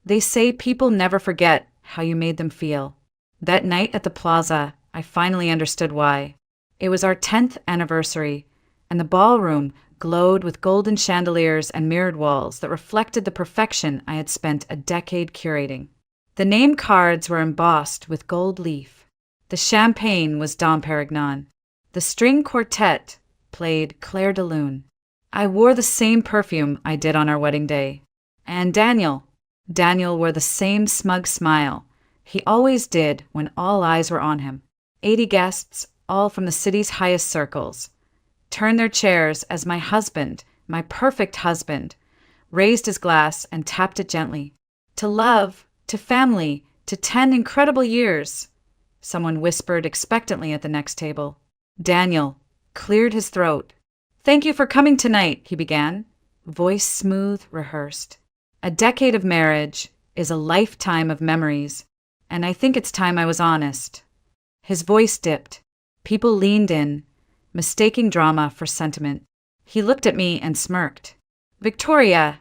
They say people never forget how you made them feel. That night at the plaza, I finally understood why. It was our 10th anniversary, and the ballroom glowed with golden chandeliers and mirrored walls that reflected the perfection I had spent a decade curating. The name cards were embossed with gold leaf. The champagne was Dom Perignon. The string quartet played Clair de Lune. I wore the same perfume I did on our wedding day. And Daniel wore the same smug smile he always did when all eyes were on him. 80 guests, all from the city's highest circles, turned their chairs as my husband, my perfect husband, raised his glass and tapped it gently. To love, to family, to 10 incredible years, someone whispered expectantly at the next table. Daniel cleared his throat. Thank you for coming tonight, he began, voice smooth, rehearsed. A decade of marriage is a lifetime of memories, and I think it's time I was honest. His voice dipped. People leaned in, mistaking drama for sentiment. He looked at me and smirked. Victoria,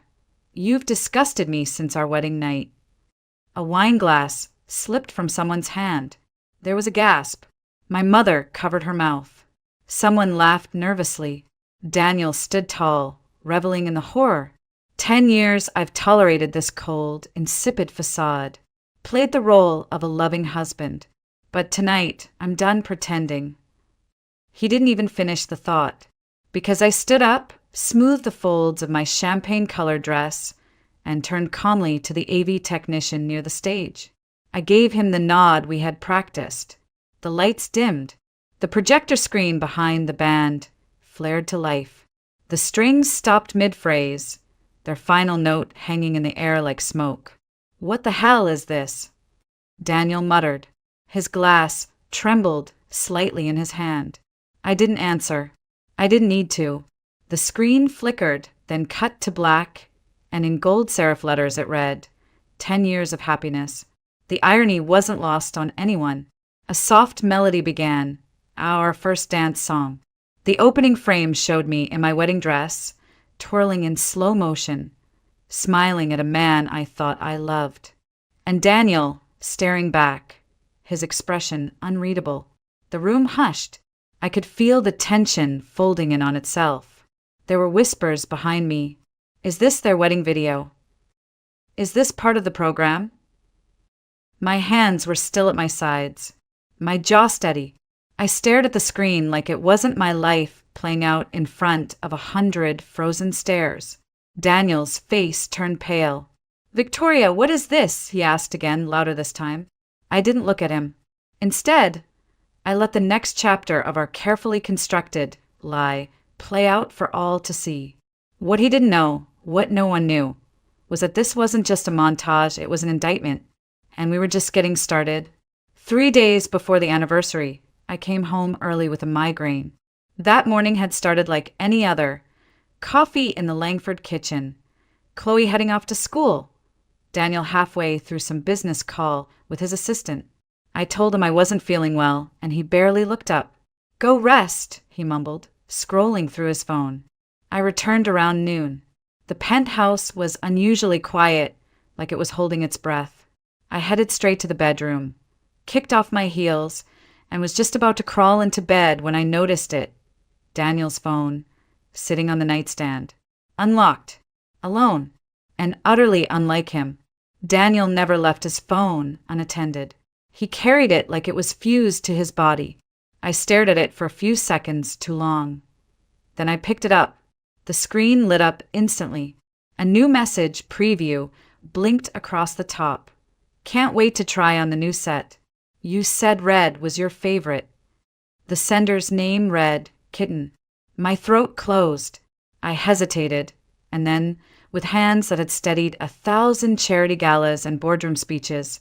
you've disgusted me since our wedding night. A wine glass slipped from someone's hand. There was a gasp. My mother covered her mouth. Someone laughed nervously. Daniel stood tall, reveling in the horror. 10 years I've tolerated this cold, insipid facade, played the role of a loving husband. But tonight, I'm done pretending. He didn't even finish the thought, because I stood up, smoothed the folds of my champagne-colored dress, and turned calmly to the AV technician near the stage. I gave him the nod we had practiced. The lights dimmed. The projector screen behind the band flared to life. The strings stopped mid-phrase, their final note hanging in the air like smoke. What the hell is this? Daniel muttered. His glass trembled slightly in his hand. I didn't answer. I didn't need to. The screen flickered, then cut to black, and in gold serif letters it read, 10 years of happiness. The irony wasn't lost on anyone. A soft melody began, our first dance song. The opening frame showed me in my wedding dress, twirling in slow motion, smiling at a man I thought I loved. And Daniel, staring back, his expression unreadable. The room hushed. I could feel the tension folding in on itself. There were whispers behind me. Is this their wedding video? Is this part of the program? My hands were still at my sides, my jaw steady. I stared at the screen like it wasn't my life playing out in front of 100 frozen stares. Daniel's face turned pale. Victoria, what is this? He asked again, louder this time. I didn't look at him. Instead, I let the next chapter of our carefully constructed lie play out for all to see. What he didn't know, what no one knew, was that this wasn't just a montage, it was an indictment. And we were just getting started. 3 days before the anniversary, I came home early with a migraine. That morning had started like any other. Coffee in the Langford kitchen. Chloe heading off to school. Daniel halfway through some business call with his assistant. I told him I wasn't feeling well, and he barely looked up. Go rest, he mumbled, scrolling through his phone. I returned around noon. The penthouse was unusually quiet, like it was holding its breath. I headed straight to the bedroom, kicked off my heels, and was just about to crawl into bed when I noticed it. Daniel's phone, sitting on the nightstand. Unlocked. Alone. And utterly unlike him. Daniel never left his phone unattended. He carried it like it was fused to his body. I stared at it for a few seconds too long. Then I picked it up. The screen lit up instantly. A new message preview blinked across the top. Can't wait to try on the new set. You said red was your favorite. The sender's name read Kitten. My throat closed. I hesitated, and then, with hands that had steadied 1,000 charity galas and boardroom speeches,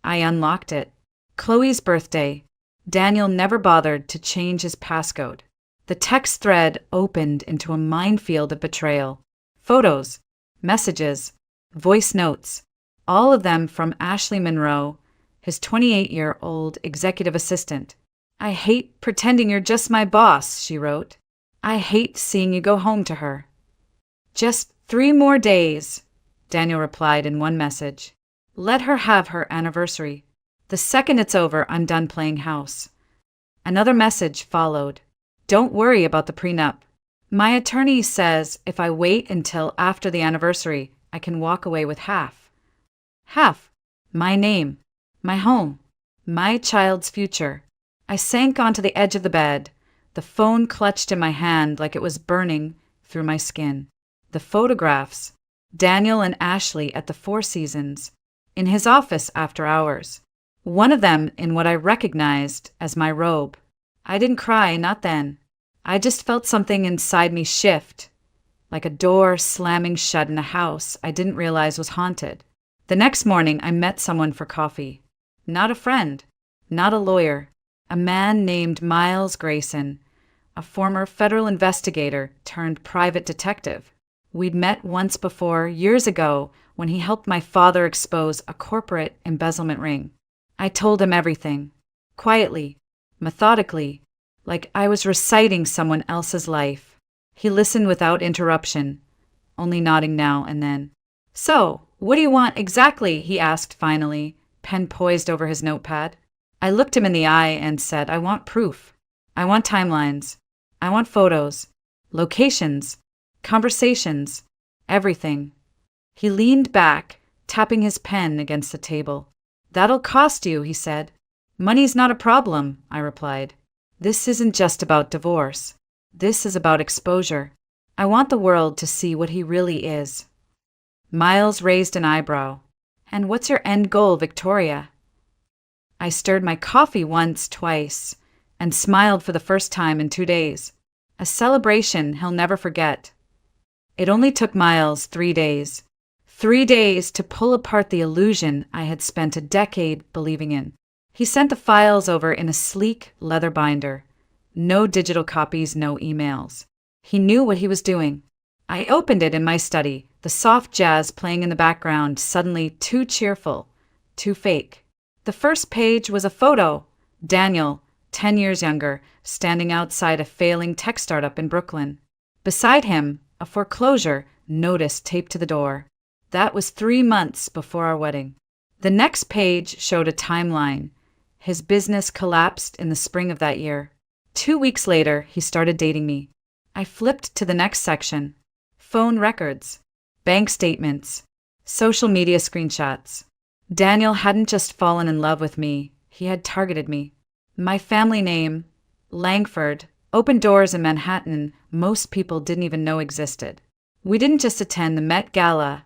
I unlocked it. Chloe's birthday. Daniel never bothered to change his passcode. The text thread opened into a minefield of betrayal. Photos, messages, voice notes, all of them from Ashley Monroe, his 28-year-old executive assistant. I hate pretending you're just my boss, she wrote. I hate seeing you go home to her. Just 3 more days, Daniel replied in one message. Let her have her anniversary. The second it's over, I'm done playing house. Another message followed. Don't worry about the prenup. My attorney says if I wait until after the anniversary, I can walk away with half. Half. My name. My home. My child's future. I sank onto the edge of the bed, the phone clutched in my hand like it was burning through my skin. The photographs. Daniel and Ashley at the Four Seasons. In his office after hours. One of them in what I recognized as my robe. I didn't cry, not then. I just felt something inside me shift, like a door slamming shut in a house I didn't realize was haunted. The next morning, I met someone for coffee. Not a friend, not a lawyer, a man named Miles Grayson, a former federal investigator turned private detective. We'd met once before, years ago, when he helped my father expose a corporate embezzlement ring. I told him everything, quietly, methodically, like I was reciting someone else's life. He listened without interruption, only nodding now and then. So, what do you want exactly? He asked finally, pen poised over his notepad. I looked him in the eye and said, I want proof. I want timelines. I want photos, locations, conversations, everything. He leaned back, tapping his pen against the table. That'll cost you, he said. Money's not a problem, I replied. This isn't just about divorce. This is about exposure. I want the world to see what he really is. Miles raised an eyebrow. And what's your end goal, Victoria? I stirred my coffee once, twice, and smiled for the first time in 2 days. A celebration he'll never forget. It only took Miles 3 days. 3 days to pull apart the illusion I had spent a decade believing in. He sent the files over in a sleek leather binder. No digital copies, no emails. He knew what he was doing. I opened it in my study, the soft jazz playing in the background suddenly too cheerful, too fake. The first page was a photo. Daniel, 10 years younger, standing outside a failing tech startup in Brooklyn. Beside him, a foreclosure notice taped to the door. That was 3 months before our wedding. The next page showed a timeline. His business collapsed in the spring of that year. 2 weeks later, he started dating me. I flipped to the next section. Phone records, bank statements, social media screenshots. Daniel hadn't just fallen in love with me, he had targeted me. My family name, Langford, opened doors in Manhattan most people didn't even know existed. We didn't just attend the Met Gala,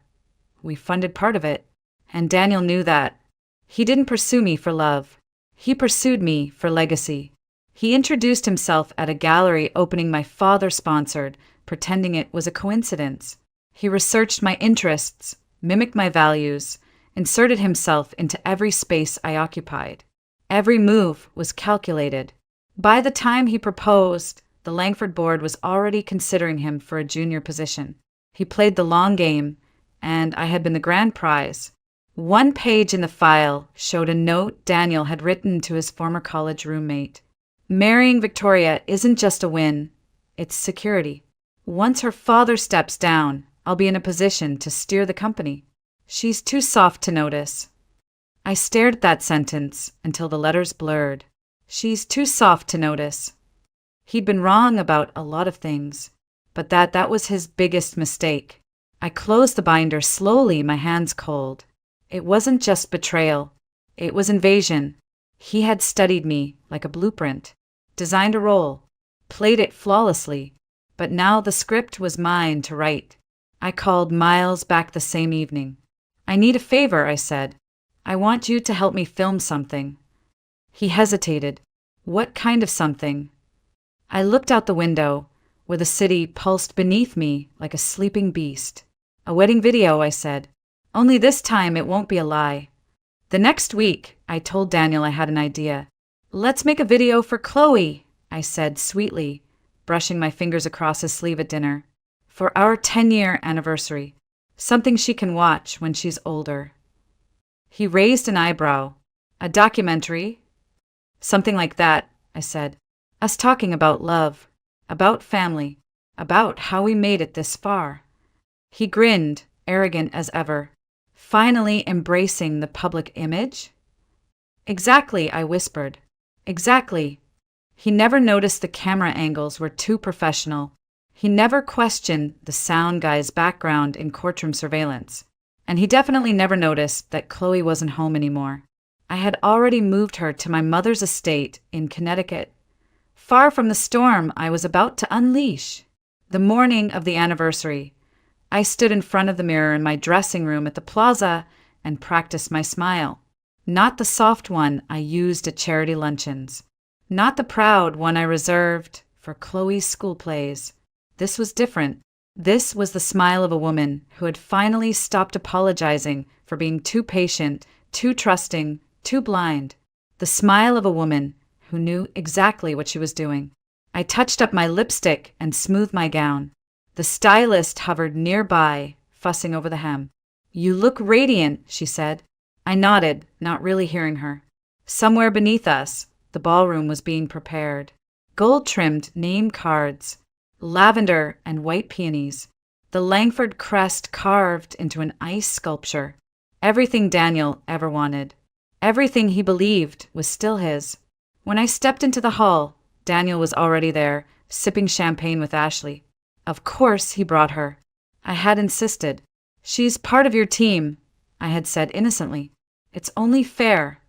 we funded part of it, and Daniel knew that. He didn't pursue me for love. He pursued me for legacy. He introduced himself at a gallery opening my father sponsored, pretending it was a coincidence. He researched my interests, mimicked my values, inserted himself into every space I occupied. Every move was calculated. By the time he proposed, the Langford board was already considering him for a junior position. He played the long game, and I had been the grand prize. One page in the file showed a note Daniel had written to his former college roommate. Marrying Victoria isn't just a win, it's security. Once her father steps down, I'll be in a position to steer the company. She's too soft to notice. I stared at that sentence until the letters blurred. She's too soft to notice. He'd been wrong about a lot of things, but that was his biggest mistake. I closed the binder slowly, my hands cold. It wasn't just betrayal. It was invasion. He had studied me like a blueprint, designed a role, played it flawlessly, but now the script was mine to write. I called Miles back the same evening. I need a favor, I said. I want you to help me film something. He hesitated. What kind of something? I looked out the window, where the city pulsed beneath me like a sleeping beast. A wedding video, I said. Only this time it won't be a lie. The next week, I told Daniel I had an idea. Let's make a video for Chloe, I said sweetly, brushing my fingers across his sleeve at dinner. For our 10-year anniversary. Something she can watch when she's older. He raised an eyebrow. A documentary? Something like that, I said. Us talking about love, about family, about how we made it this far. He grinned, arrogant as ever. Finally embracing the public image? Exactly, I whispered. Exactly. He never noticed the camera angles were too professional. He never questioned the sound guy's background in courtroom surveillance. And he definitely never noticed that Chloe wasn't home anymore. I had already moved her to my mother's estate in Connecticut, far from the storm I was about to unleash. The morning of the anniversary, I stood in front of the mirror in my dressing room at the plaza and practiced my smile. Not the soft one I used at charity luncheons. Not the proud one I reserved for Chloe's school plays. This was different. This was the smile of a woman who had finally stopped apologizing for being too patient, too trusting, too blind. The smile of a woman who knew exactly what she was doing. I touched up my lipstick and smoothed my gown. The stylist hovered nearby, fussing over the hem. "You look radiant," she said. I nodded, not really hearing her. Somewhere beneath us, the ballroom was being prepared. Gold-trimmed name cards, lavender and white peonies, the Langford crest carved into an ice sculpture. Everything Daniel ever wanted. Everything he believed was still his. When I stepped into the hall, Daniel was already there, sipping champagne with Ashley. Of course he brought her. I had insisted. "She's part of your team," I had said innocently. "It's only fair."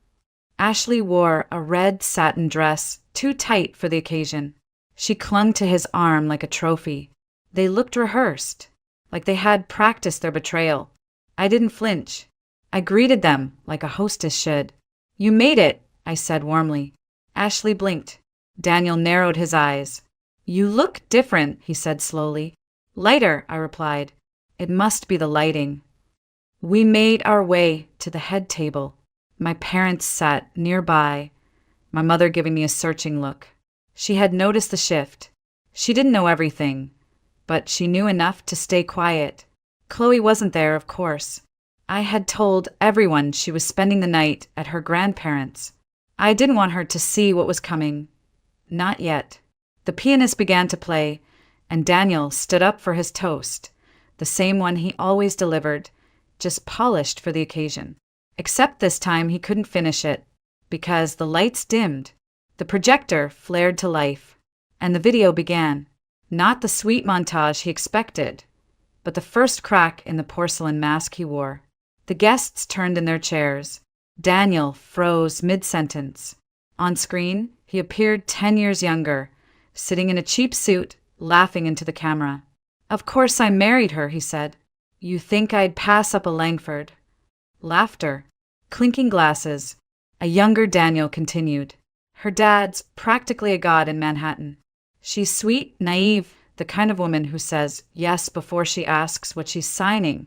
Ashley wore a red satin dress, too tight for the occasion. She clung to his arm like a trophy. They looked rehearsed, like they had practiced their betrayal. I didn't flinch. I greeted them like a hostess should. "You made it," I said warmly. Ashley blinked. Daniel narrowed his eyes. "You look different," he said slowly. "Lighter," I replied. "It must be the lighting." We made our way to the head table. My parents sat nearby, my mother giving me a searching look. She had noticed the shift. She didn't know everything, but she knew enough to stay quiet. Chloe wasn't there, of course. I had told everyone she was spending the night at her grandparents'. I didn't want her to see what was coming. Not yet. The pianist began to play, and Daniel stood up for his toast, the same one he always delivered, just polished for the occasion. Except this time he couldn't finish it, because the lights dimmed, the projector flared to life, and the video began. Not the sweet montage he expected, but the first crack in the porcelain mask he wore. The guests turned in their chairs. Daniel froze mid-sentence. On screen, he appeared 10 years younger, sitting in a cheap suit, laughing into the camera. "Of course I married her," he said. "You think I'd pass up a Langford?" Laughter. Clinking glasses. A younger Daniel continued. "Her dad's practically a god in Manhattan. She's sweet, naive, the kind of woman who says yes before she asks what she's signing."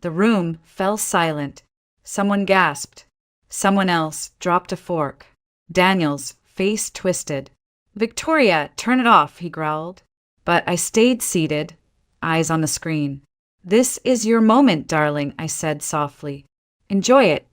The room fell silent. Someone gasped. Someone else dropped a fork. Daniel's face twisted. "Victoria, turn it off," he growled. But I stayed seated, eyes on the screen. "This is your moment, darling," I said softly. "Enjoy it."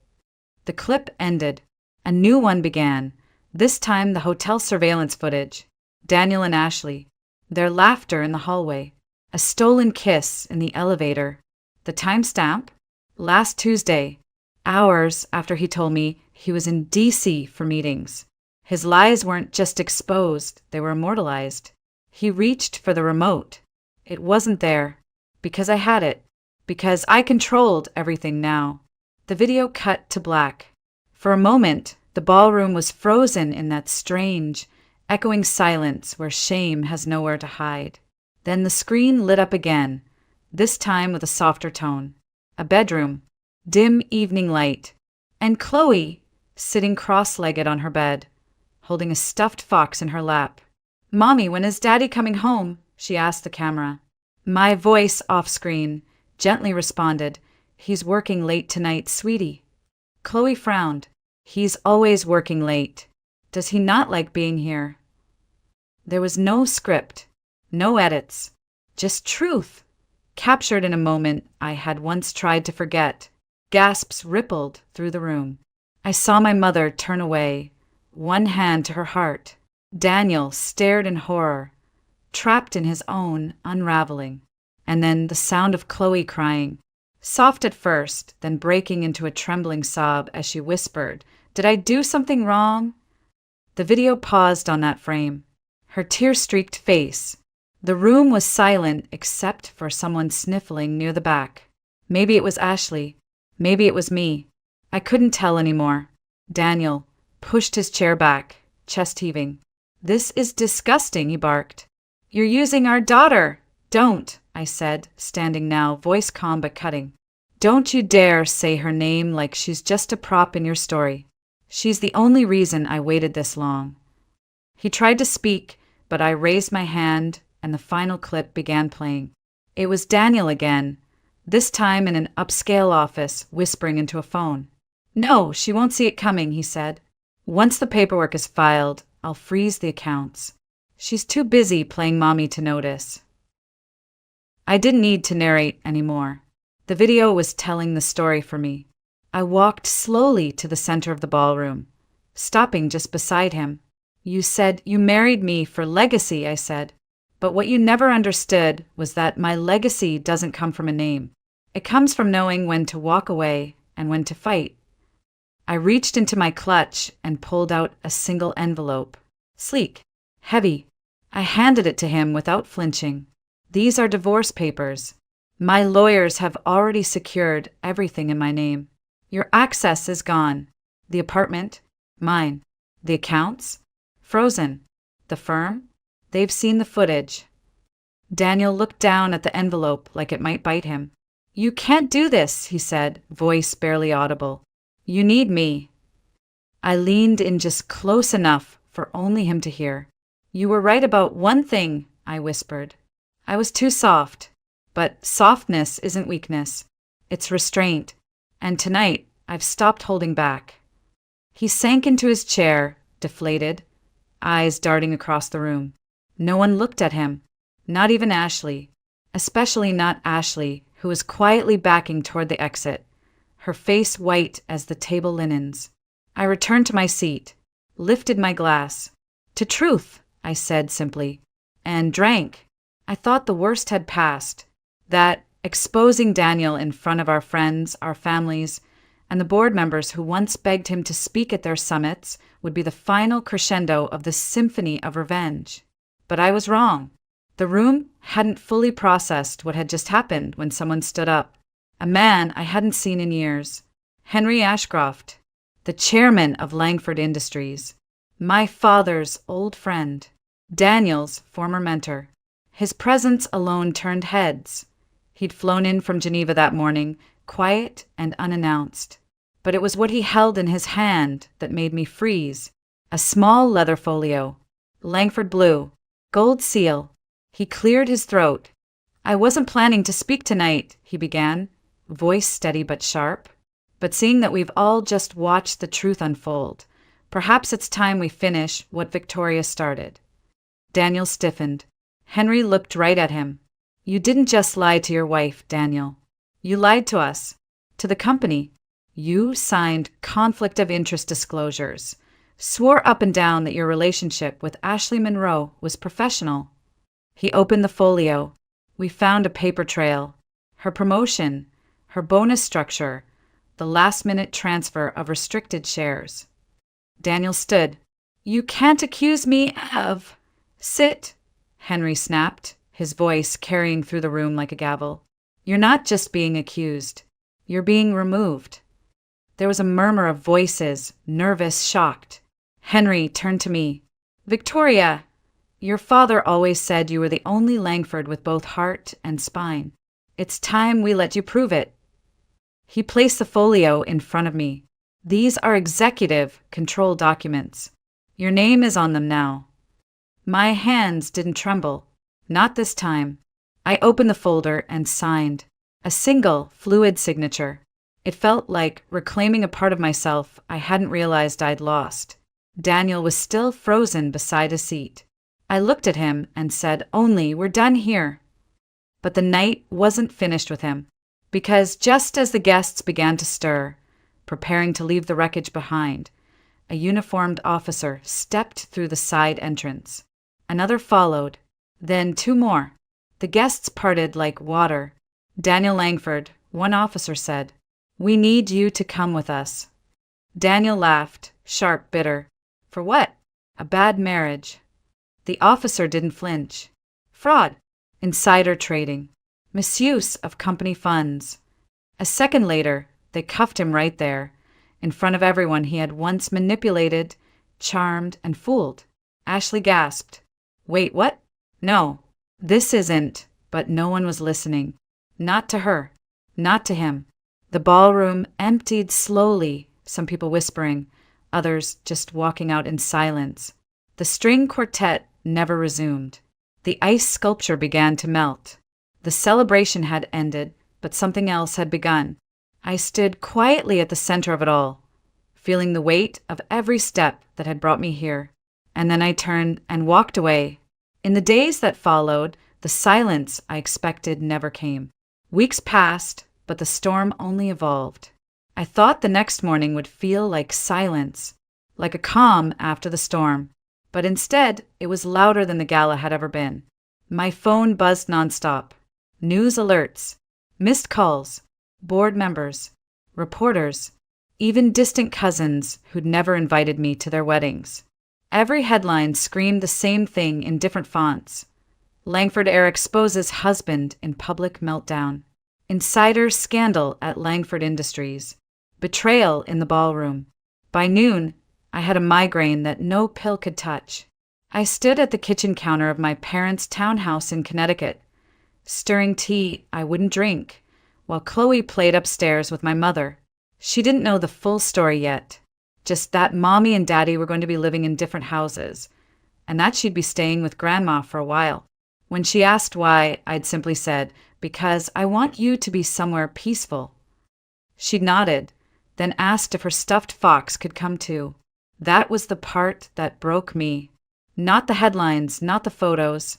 The clip ended. A new one began, this time the hotel surveillance footage. Daniel and Ashley. Their laughter in the hallway. A stolen kiss in the elevator. The timestamp? Last Tuesday, hours after he told me he was in D.C. for meetings. His lies weren't just exposed, they were immortalized. He reached for the remote. It wasn't there. Because I had it. Because I controlled everything now. The video cut to black. For a moment, the ballroom was frozen in that strange, echoing silence where shame has nowhere to hide. Then the screen lit up again, this time with a softer tone. A bedroom, dim evening light, and Chloe sitting cross-legged on her bed, holding a stuffed fox in her lap. "Mommy, when is Daddy coming home?" she asked the camera. My voice off-screen gently responded, "He's working late tonight, sweetie." Chloe frowned. "He's always working late. Does he not like being here?" There was no script, no edits, just truth, captured in a moment I had once tried to forget. Gasps rippled through the room. I saw my mother turn away, one hand to her heart. Daniel stared in horror, trapped in his own unraveling. And then the sound of Chloe crying, Soft at first, then breaking into a trembling sob as she whispered, "Did I do something wrong?" The video paused on that frame. Her tear-streaked face. The room was silent except for someone sniffling near the back. Maybe it was Ashley. Maybe it was me. I couldn't tell anymore. Daniel pushed his chair back, chest heaving. "This is disgusting," he barked. "You're using our daughter." "Don't," I said, standing now, voice calm but cutting. "Don't you dare say her name like she's just a prop in your story. She's the only reason I waited this long." He tried to speak, but I raised my hand and the final clip began playing. It was Daniel again, this time in an upscale office, whispering into a phone. "No, she won't see it coming," he said. "Once the paperwork is filed, I'll freeze the accounts. She's too busy playing mommy to notice." I didn't need to narrate anymore. The video was telling the story for me. I walked slowly to the center of the ballroom, stopping just beside him. "You said you married me for legacy," I said. "But what you never understood was that my legacy doesn't come from a name. It comes from knowing when to walk away and when to fight." I reached into my clutch and pulled out a single envelope. Sleek, heavy. I handed it to him without flinching. "These are divorce papers. My lawyers have already secured everything in my name. Your access is gone. The apartment, mine. The accounts, frozen. The firm, they've seen the footage." Daniel looked down at the envelope like it might bite him. "You can't do this," he said, voice barely audible. "You need me." I leaned in just close enough for only him to hear. "You were right about one thing," I whispered. "I was too soft. But softness isn't weakness. It's restraint. And tonight, I've stopped holding back." He sank into his chair, deflated, eyes darting across the room. No one looked at him, not even Ashley, especially not Ashley, who was quietly backing toward the exit, her face white as the table linens. I returned to my seat, lifted my glass. "To truth," I said simply, and drank. I thought the worst had passed, that exposing Daniel in front of our friends, our families, and the board members who once begged him to speak at their summits would be the final crescendo of the symphony of revenge. But I was wrong. The room hadn't fully processed what had just happened when someone stood up. A man I hadn't seen in years. Henry Ashcroft, the chairman of Langford Industries. My father's old friend. Daniel's former mentor. His presence alone turned heads. He'd flown in from Geneva that morning, quiet and unannounced. But it was what he held in his hand that made me freeze. A small leather folio. Langford blue. Gold seal. He cleared his throat. "I wasn't planning to speak tonight," he began, voice steady but sharp. "But seeing that we've all just watched the truth unfold, perhaps it's time we finish what Victoria started." Daniel stiffened. Henry looked right at him. "You didn't just lie to your wife, Daniel. You lied to us, to the company. You signed conflict of interest disclosures, swore up and down that your relationship with Ashley Monroe was professional." He opened the folio. We found a paper trail. Her promotion, her bonus structure, the last-minute transfer of restricted shares. Daniel stood. "You can't accuse me of—" "Sit," Henry snapped, his voice carrying through the room like a gavel. "You're not just being accused. You're being removed." There was a murmur of voices, nervous, shocked. Henry turned to me. "Victoria, your father always said you were the only Langford with both heart and spine. It's time we let you prove it." He placed the folio in front of me. "These are executive control documents. Your name is on them now." My hands didn't tremble. Not this time. I opened the folder and signed. A single, fluid signature. It felt like reclaiming a part of myself I hadn't realized I'd lost. Daniel was still frozen beside a seat. I looked at him and said, "Only, we're done here." But the night wasn't finished with him, because just as the guests began to stir, preparing to leave the wreckage behind, a uniformed officer stepped through the side entrance. Another followed, then two more. The guests parted like water. Daniel Langford, One officer said, "We need you to come with us." Daniel laughed, sharp, bitter. For what? A bad marriage. The officer didn't flinch. Fraud, insider trading, misuse of company funds. A second later, they cuffed him right there, in front of everyone he had once manipulated, charmed, and fooled. Ashley gasped. Wait, what? No, this isn't, but no one was listening. Not to her. Not to him. The ballroom emptied slowly, some people whispering, others just walking out in silence. The string quartet never resumed. The ice sculpture began to melt. The celebration had ended, but something else had begun. I stood quietly at the center of it all, feeling the weight of every step that had brought me here. And then I turned and walked away. In the days that followed, the silence I expected never came. Weeks passed, but the storm only evolved. I thought the next morning would feel like silence, like a calm after the storm. But instead, it was louder than the gala had ever been. My phone buzzed nonstop. News alerts, missed calls, board members, reporters, even distant cousins who'd never invited me to their weddings. Every headline screamed the same thing in different fonts. Langford heir exposes husband in public meltdown. Insider scandal at Langford Industries. Betrayal in the ballroom. By noon, I had a migraine that no pill could touch. I stood at the kitchen counter of my parents' townhouse in Connecticut, stirring tea I wouldn't drink, while Chloe played upstairs with my mother. She didn't know the full story yet, just that Mommy and Daddy were going to be living in different houses, and that she'd be staying with Grandma for a while. When she asked why, I'd simply said, "Because I want you to be somewhere peaceful." She nodded, then asked if her stuffed fox could come too. That was the part that broke me. Not the headlines, not the photos,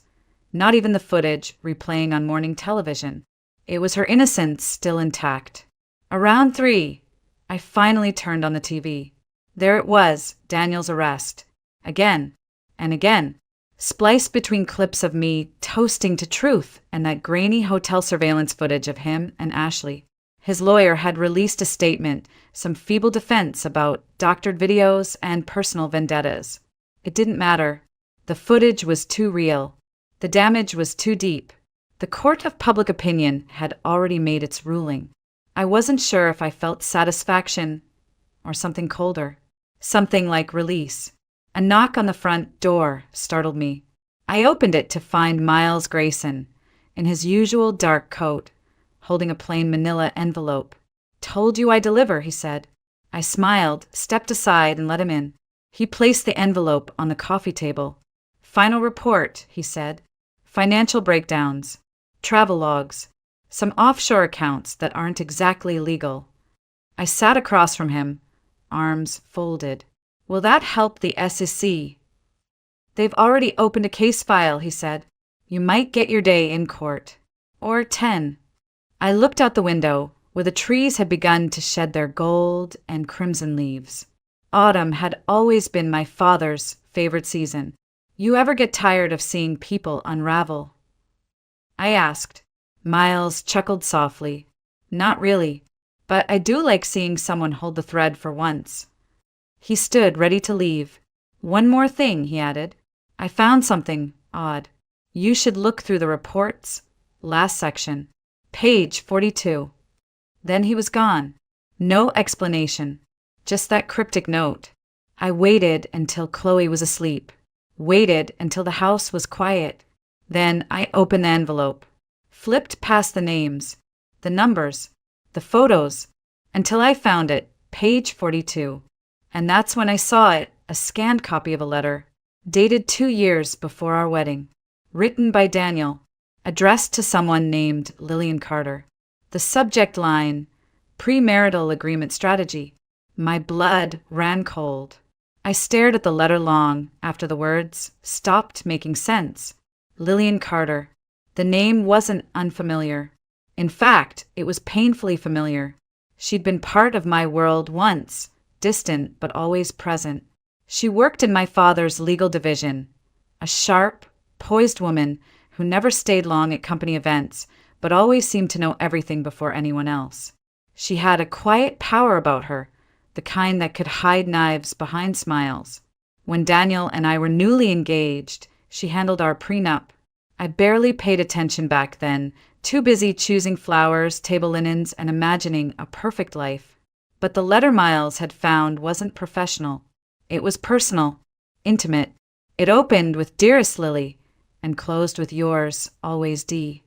not even the footage replaying on morning television. It was her innocence still intact. Around 3, I finally turned on the TV. There it was, Daniel's arrest. Again and again, spliced between clips of me toasting to truth and that grainy hotel surveillance footage of him and Ashley. His lawyer had released a statement, some feeble defense about doctored videos and personal vendettas. It didn't matter. The footage was too real. The damage was too deep. The court of public opinion had already made its ruling. I wasn't sure if I felt satisfaction or something colder. Something like release. A knock on the front door startled me. I opened it to find Miles Grayson, in his usual dark coat, holding a plain manila envelope. "Told you I deliver," he said. I smiled, stepped aside, and let him in. He placed the envelope on the coffee table. "Final report," he said. "Financial breakdowns, travel logs, some offshore accounts that aren't exactly legal." I sat across from him, arms folded. "Will that help the SEC?" "They've already opened a case file," he said. "You might get your day in court. Or 10. I looked out the window, where the trees had begun to shed their gold and crimson leaves. Autumn had always been my father's favorite season. "You ever get tired of seeing people unravel?" I asked. Miles chuckled softly. "Not really, but I do like seeing someone hold the thread for once." He stood ready to leave. "One more thing," he added. "I found something odd. You should look through the reports. Last section. Page 42. Then he was gone. No explanation. Just that cryptic note. I waited until Chloe was asleep. Waited until the house was quiet. Then I opened the envelope. Flipped past the names, the numbers, the photos, until I found it, page 42. And that's when I saw it, a scanned copy of a letter, dated 2 years before our wedding, written by Daniel, addressed to someone named Lillian Carter. The subject line, premarital agreement strategy. My blood ran cold. I stared at the letter long after the words stopped making sense. Lillian Carter. The name wasn't unfamiliar. In fact, it was painfully familiar. She'd been part of my world once, distant but always present. She worked in my father's legal division, a sharp, poised woman who never stayed long at company events, but always seemed to know everything before anyone else. She had a quiet power about her, the kind that could hide knives behind smiles. When Daniel and I were newly engaged, she handled our prenup. I barely paid attention back then, too busy choosing flowers, table linens, and imagining a perfect life. But the letter Miles had found wasn't professional. It was personal, intimate. It opened with "Dearest Lily" and closed with "Yours, always D."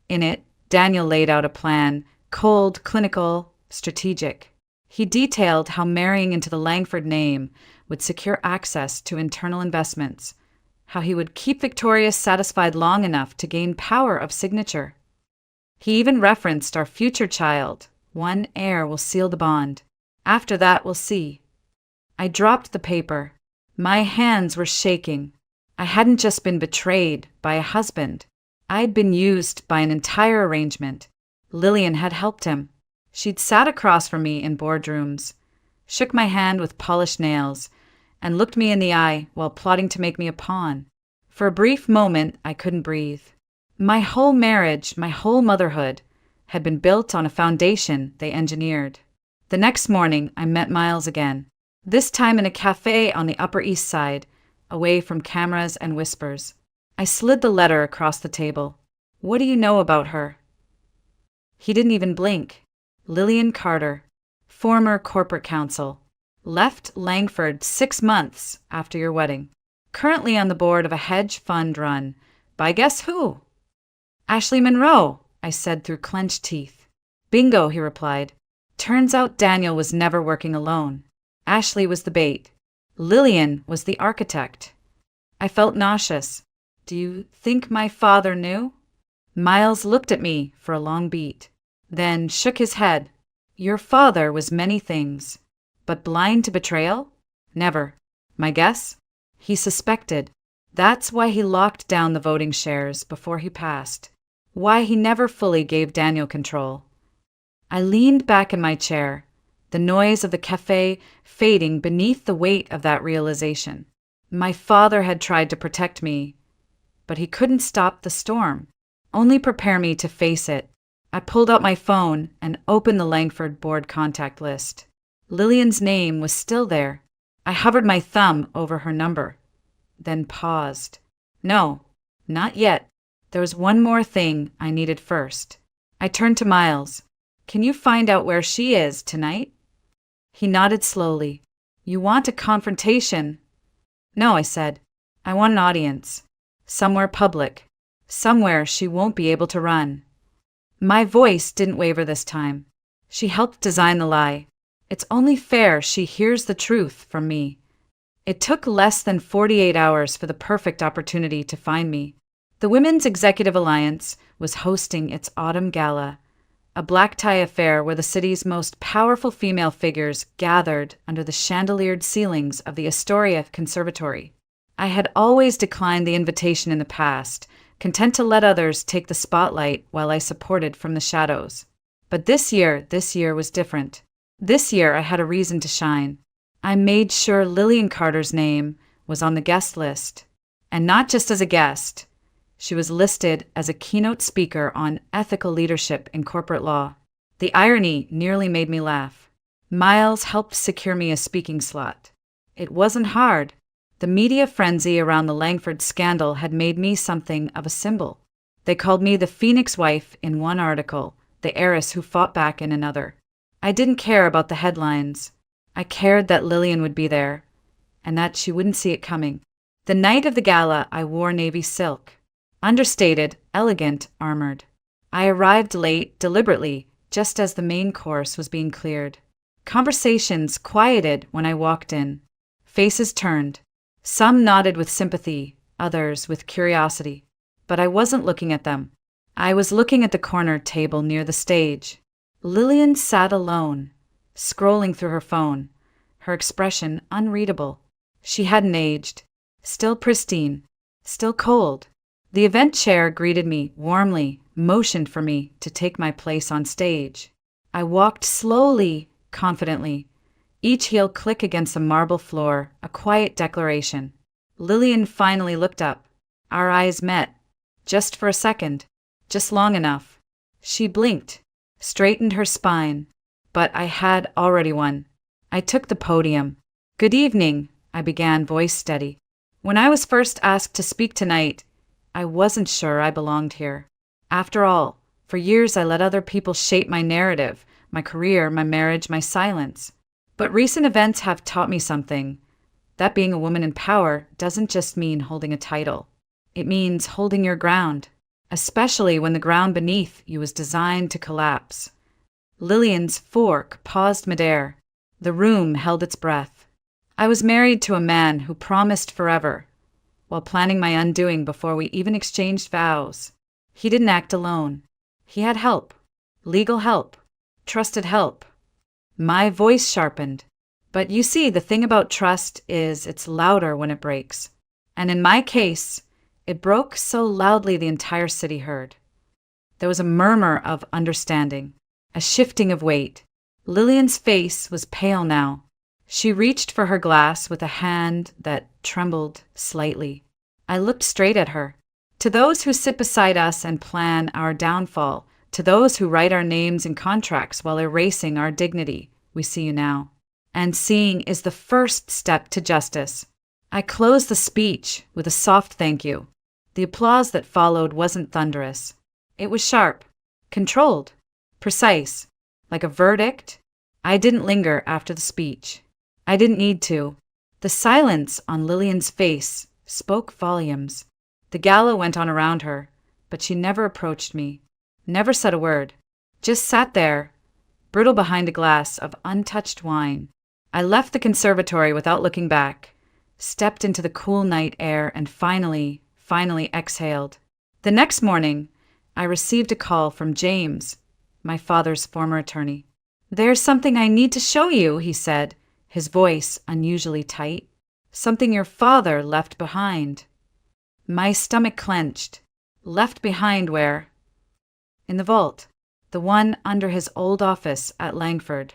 In it, Daniel laid out a plan, cold, clinical, strategic. He detailed how marrying into the Langford name would secure access to internal investments, how he would keep Victoria satisfied long enough to gain power of signature. He even referenced our future child. One heir will seal the bond. After that, we'll see. I dropped the paper. My hands were shaking. I hadn't just been betrayed by a husband. I'd been used by an entire arrangement. Lillian had helped him. She'd sat across from me in boardrooms, shook my hand with polished nails, and looked me in the eye while plotting to make me a pawn. For a brief moment, I couldn't breathe. My whole marriage, my whole motherhood, had been built on a foundation they engineered. The next morning, I met Miles again, this time in a cafe on the Upper East Side, away from cameras and whispers. I slid the letter across the table. "What do you know about her?" He didn't even blink. Lillian Carter, former corporate counsel, left Langford 6 months after your wedding. Currently on the board of a hedge fund run by guess who? "Ashley Monroe," I said through clenched teeth. "Bingo," he replied. Turns out Daniel was never working alone. Ashley was the bait. Lillian was the architect. I felt nauseous. "Do you think my father knew?" Miles looked at me for a long beat, then shook his head. "Your father was many things, but blind to betrayal? Never. My guess? He suspected. That's why he locked down the voting shares before he passed. Why he never fully gave Daniel control." I leaned back in my chair, the noise of the cafe fading beneath the weight of that realization. My father had tried to protect me, but he couldn't stop the storm, only prepare me to face it. I pulled out my phone and opened the Langford board contact list. Lillian's name was still there. I hovered my thumb over her number, then paused. No, not yet. There was one more thing I needed first. I turned to Miles. "Can you find out where she is tonight?" He nodded slowly. "You want a confrontation?" "No," I said. "I want an audience. Somewhere public. Somewhere she won't be able to run." My voice didn't waver this time. She helped design the lie. It's only fair she hears the truth from me. It took less than 48 hours for the perfect opportunity to find me. The Women's Executive Alliance was hosting its autumn gala, a black tie affair where the city's most powerful female figures gathered under the chandeliered ceilings of the Astoria Conservatory. I had always declined the invitation in the past, content to let others take the spotlight while I supported from the shadows. But this year was different. This year I had a reason to shine. I made sure Lillian Carter's name was on the guest list. And not just as a guest. She was listed as a keynote speaker on ethical leadership in corporate law. The irony nearly made me laugh. Miles helped secure me a speaking slot. It wasn't hard. The media frenzy around the Langford scandal had made me something of a symbol. They called me the Phoenix wife in one article, the heiress who fought back in another. I didn't care about the headlines. I cared that Lillian would be there, and that she wouldn't see it coming. The night of the gala, I wore navy silk. Understated, elegant, armored. I arrived late, deliberately, just as the main course was being cleared. Conversations quieted when I walked in. Faces turned. Some nodded with sympathy, others with curiosity. But I wasn't looking at them. I was looking at the corner table near the stage. Lillian sat alone, scrolling through her phone, her expression unreadable. She hadn't aged. Still pristine. Still cold. The event chair greeted me warmly, motioned for me to take my place on stage. I walked slowly, confidently, each heel click against the marble floor, a quiet declaration. Lillian finally looked up. Our eyes met. Just for a second. Just long enough. She blinked, straightened her spine, but I had already won. I took the podium. "Good evening," I began, voice steady. "When I was first asked to speak tonight, I wasn't sure I belonged here. After all, for years I let other people shape my narrative, my career, my marriage, my silence. But recent events have taught me something. That being a woman in power doesn't just mean holding a title. It means holding your ground, especially when the ground beneath you is designed to collapse." Lillian's fork paused midair. The room held its breath. I was married to a man who promised forever, while planning my undoing before we even exchanged vows. He didn't act alone. He had help. Legal help. Trusted help. My voice sharpened. But you see, the thing about trust is it's louder when it breaks. And in my case, it broke so loudly the entire city heard. There was a murmur of understanding, a shifting of weight. Lillian's face was pale now. She reached for her glass with a hand that trembled slightly. I looked straight at her. To those who sit beside us and plan our downfall, to those who write our names in contracts while erasing our dignity, we see you now. And seeing is the first step to justice. I closed the speech with a soft thank you. The applause that followed wasn't thunderous. It was sharp, controlled, precise, like a verdict. I didn't linger after the speech. I didn't need to. The silence on Lillian's face spoke volumes. The gala went on around her, but she never approached me, never said a word, just sat there, brittle behind a glass of untouched wine. I left the conservatory without looking back, stepped into the cool night air, and finally exhaled. The next morning, I received a call from James, my father's former attorney. "There's something I need to show you," he said, his voice unusually tight. "Something your father left behind." My stomach clenched. Left behind where? In the vault, the one under his old office at Langford.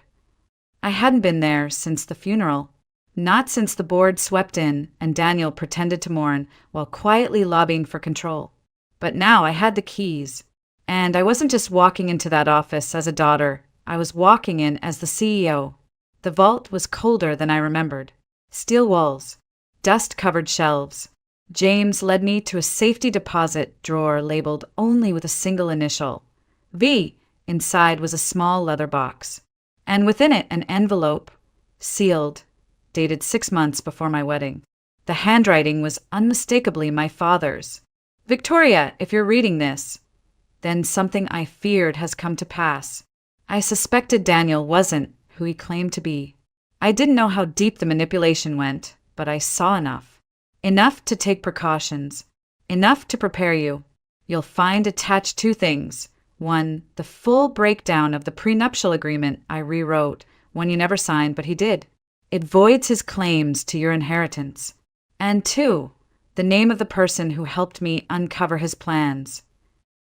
I hadn't been there since the funeral. Not since the board swept in and Daniel pretended to mourn while quietly lobbying for control. But now I had the keys. And I wasn't just walking into that office as a daughter. I was walking in as the CEO. The vault was colder than I remembered. Steel walls, dust-covered shelves. James led me to a safety deposit drawer labeled only with a single initial. V. Inside was a small leather box. And within it an envelope, sealed, dated 6 months before my wedding. The handwriting was unmistakably my father's. "Victoria, if you're reading this," then something I feared has come to pass. I suspected Daniel wasn't who he claimed to be. I didn't know how deep the manipulation went, but I saw enough. Enough to take precautions. Enough to prepare you. You'll find attached 2 things. 1, the full breakdown of the prenuptial agreement I rewrote, one you never signed, but he did. It voids his claims to your inheritance. And 2, the name of the person who helped me uncover his plans.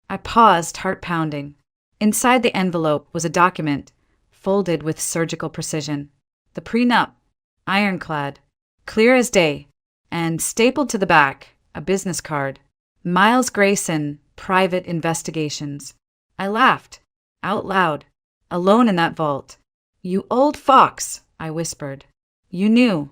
I paused, heart pounding. Inside the envelope was a document, folded with surgical precision. The prenup, ironclad, clear as day, and stapled to the back, a business card. Miles Grayson, Private Investigations. I laughed, out loud, alone in that vault. "You old fox," I whispered. "You knew."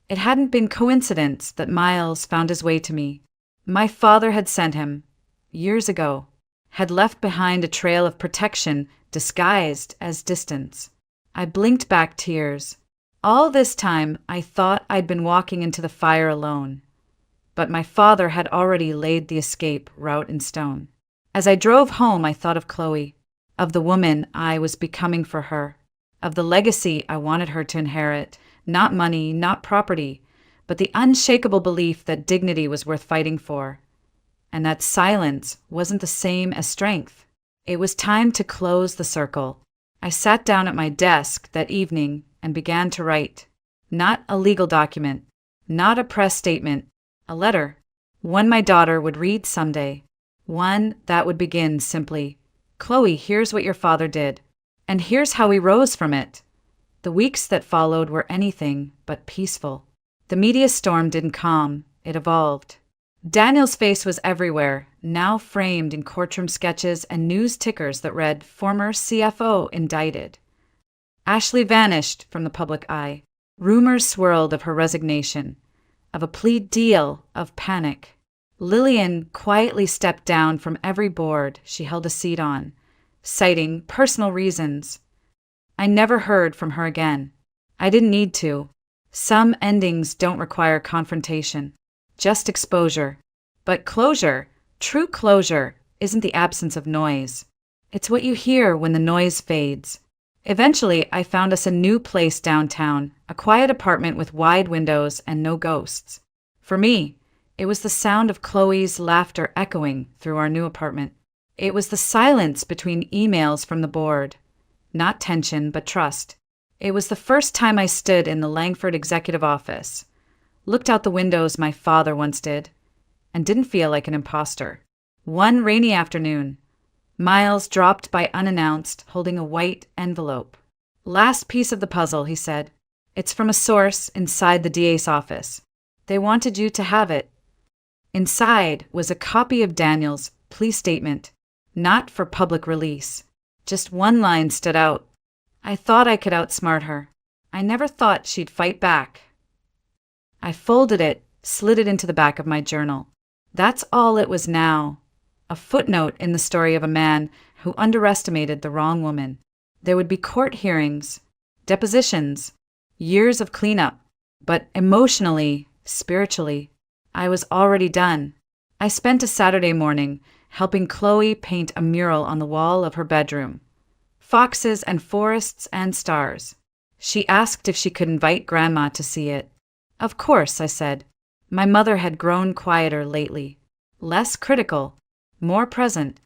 It hadn't been coincidence that Miles found his way to me. My father had sent him, years ago, had left behind a trail of protection disguised as distance. I blinked back tears. All this time, I thought I'd been walking into the fire alone. But my father had already laid the escape route in stone. As I drove home, I thought of Chloe, of the woman I was becoming for her, of the legacy I wanted her to inherit, not money, not property, but the unshakable belief that dignity was worth fighting for, and that silence wasn't the same as strength. It was time to close the circle. I sat down at my desk that evening and began to write. Not a legal document, not a press statement, a letter, one my daughter would read someday, one that would begin simply, "Chloe, here's what your father did, and here's how we rose from it." The weeks that followed were anything but peaceful. The media storm didn't calm, it evolved. Daniel's face was everywhere, now framed in courtroom sketches and news tickers that read, "Former CFO indicted." Ashley vanished from the public eye. Rumors swirled of her resignation, of a plea deal, of panic. Lillian quietly stepped down from every board she held a seat on, citing personal reasons. I never heard from her again. I didn't need to. Some endings don't require confrontation, just exposure. But closure, true closure, isn't the absence of noise. It's what you hear when the noise fades. Eventually, I found us a new place downtown, a quiet apartment with wide windows and no ghosts. For me, it was the sound of Chloe's laughter echoing through our new apartment. It was the silence between emails from the board. Not tension, but trust. It was the first time I stood in the Langford executive office, looked out the windows my father once did, and didn't feel like an imposter. One rainy afternoon, Miles dropped by unannounced, holding a white envelope. "Last piece of the puzzle," he said. "It's from a source inside the DA's office. They wanted you to have it." Inside was a copy of Daniel's plea statement, not for public release. Just one line stood out. I thought I could outsmart her. I never thought she'd fight back. I folded it, slid it into the back of my journal. That's all it was now. A footnote in the story of a man who underestimated the wrong woman. There would be court hearings, depositions, years of cleanup. But emotionally, spiritually, I was already done. I spent a Saturday morning helping Chloe paint a mural on the wall of her bedroom. Foxes and forests and stars. She asked if she could invite Grandma to see it. Of course, I said. My mother had grown quieter lately. Less critical, more present.